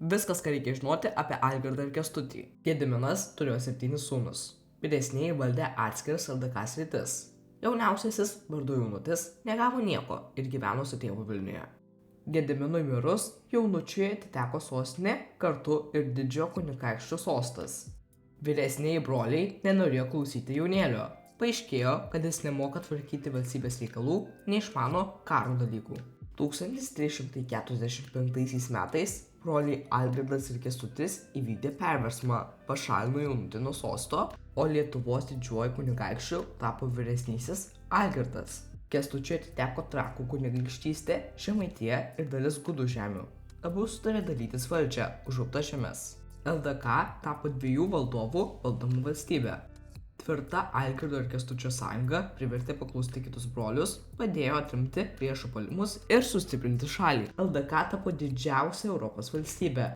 Viskas, ką reikia žinoti apie Algirdą ir Kęstutį. Gediminas turėjo 7 sūnus. Vyresnieji valdė atskiras LDK sritis. Jauniausiasis, vardu Jaunutis, negavo nieko ir gyveno su tėvu Vilniuje. Gediminui mirus, Jaunučiui atiteko sostinė, kartu ir didžiojo kunigaikščio sostas. Vyresnieji broliai nenorėjo klausyti jaunėlio. Paaiškėjo, kad jis nemoka tvarkyti valstybės reikalų, neišmano karo dalykų. 1345 metais broliai Algirdas ir Kęstutis įvykdė perversmą, pašalino Jaunutį nuo sosto, o Lietuvos didžiuoju kunigaikščiu tapo vyresnysis Algirdas. Kęstučiui atiteko Trakų kunigaikštystė, Žemaitija ir dalis Gudų žemių. Abu sutarė dalytis valdžią, užupta žemes. LDK tapo 2 valdovų valdomų valstybė. Tvirta Algirdo ir Kęstučio sąjunga privertė paklusti kitus brolius, padėjo atremti priešų puolimus ir sustiprinti šalį. LDK tapo didžiausia Europos valstybė.